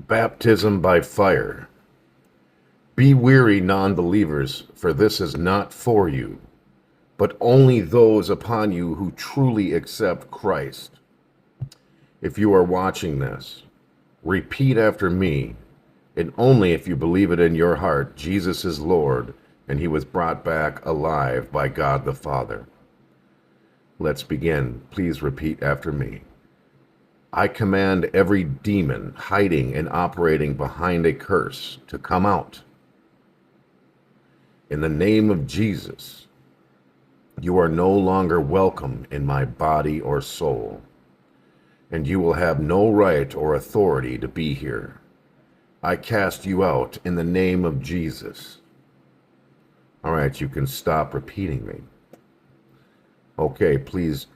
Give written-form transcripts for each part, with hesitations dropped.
Baptism by fire. Be weary, non-believers, for this is not for you, but only those upon you who truly accept Christ. If you are watching this, repeat after me, and only if you believe it in your heart, Jesus is Lord, and he was brought back alive by God the Father. Let's begin. Please repeat after me. I command every demon hiding and operating behind a curse to come out. In the name of Jesus, you are no longer welcome in my body or soul, and you will have no right or authority to be here. I cast you out in the name of Jesus. All right, you can stop repeating me. Okay, please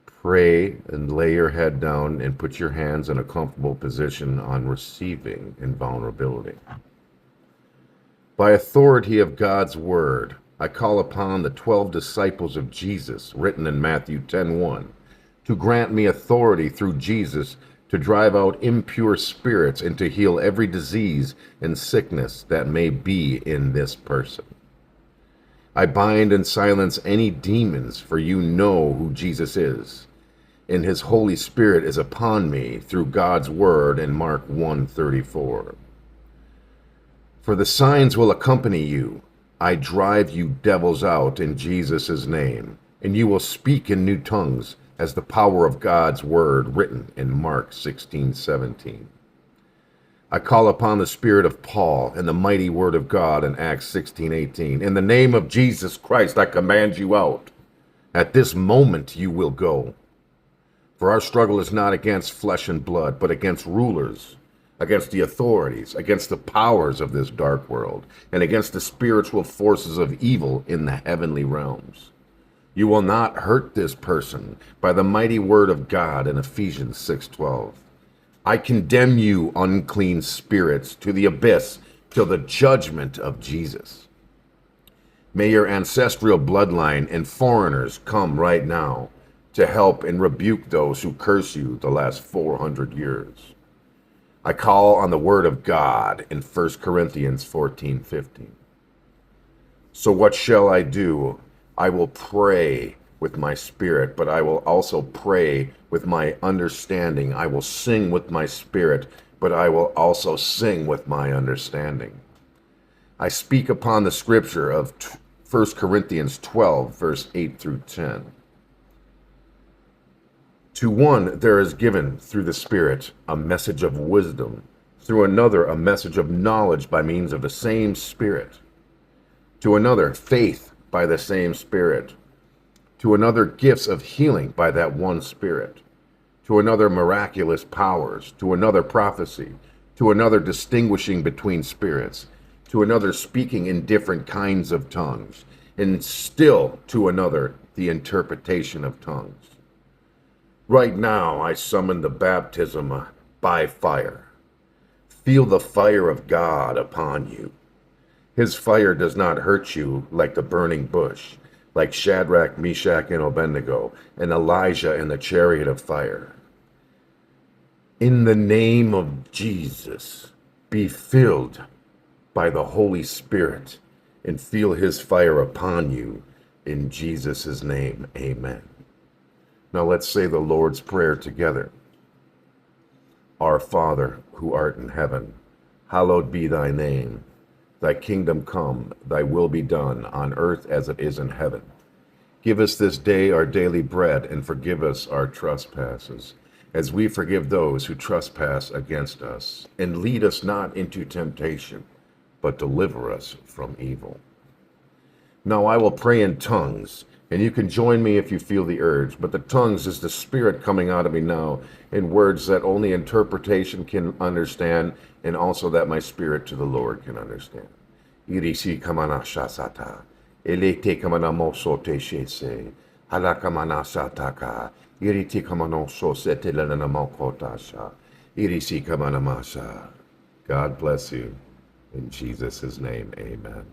pray and lay your head down and put your hands in a comfortable position on receiving in vulnerability. By authority of God's word, I call upon the 12 disciples of Jesus, written in Matthew 10:1, to grant me authority through Jesus to drive out impure spirits and to heal every disease and sickness that may be in this person. I bind and silence any demons, for you know who Jesus is, and his Holy Spirit is upon me through God's word in Mark 1:34. For the signs will accompany you. I drive you devils out in Jesus' name, and you will speak in new tongues as the power of God's word written in Mark 16:17. I call upon the spirit of Paul and the mighty word of God in Acts 16:18. In the name of Jesus Christ, I command you out. At this moment you will go. For our struggle is not against flesh and blood, but against rulers, against the authorities, against the powers of this dark world, and against the spiritual forces of evil in the heavenly realms. You will not hurt this person by the mighty word of God in Ephesians 6:12. I condemn you, unclean spirits, to the abyss till the judgment of Jesus. May your ancestral bloodline and foreigners come right now to help and rebuke those who curse you the last 400 years. I call on the word of God in 1 Corinthians 14:15. So what shall I do? I will pray with my spirit, but I will also pray with my understanding. I will sing with my spirit, but I will also sing with my understanding. I speak upon the scripture of 1 Corinthians 12, verse 8 through 10. To one there is given through the Spirit a message of wisdom, through another a message of knowledge by means of the same Spirit, to another faith by the same Spirit, to another gifts of healing by that one Spirit, to another miraculous powers, to another prophecy, to another distinguishing between spirits, to another speaking in different kinds of tongues, and still to another the interpretation of tongues. Right now, I summon the baptism by fire. Feel the fire of God upon you. His fire does not hurt you like the burning bush, like Shadrach, Meshach, and Abednego, and Elijah in the chariot of fire. In the name of Jesus, be filled by the Holy Spirit and feel his fire upon you. In Jesus' name, amen. Now let's say the Lord's Prayer together. Our Father, who art in heaven, hallowed be thy name. Thy kingdom come, thy will be done, on earth as it is in heaven. Give us this day our daily bread, and forgive us our trespasses, as we forgive those who trespass against us. And lead us not into temptation, but deliver us from evil. Now I will pray in tongues, and you can join me if you feel the urge, but the tongues is the Spirit coming out of me now in words that only interpretation can understand, and also that my spirit to the Lord can understand. Irisi kamana shasata, elete kamana mosote shese, halakamana sataka, iriti kamano sosete lana mokotasha, irisi kamana masha. God bless you. In Jesus' name, amen.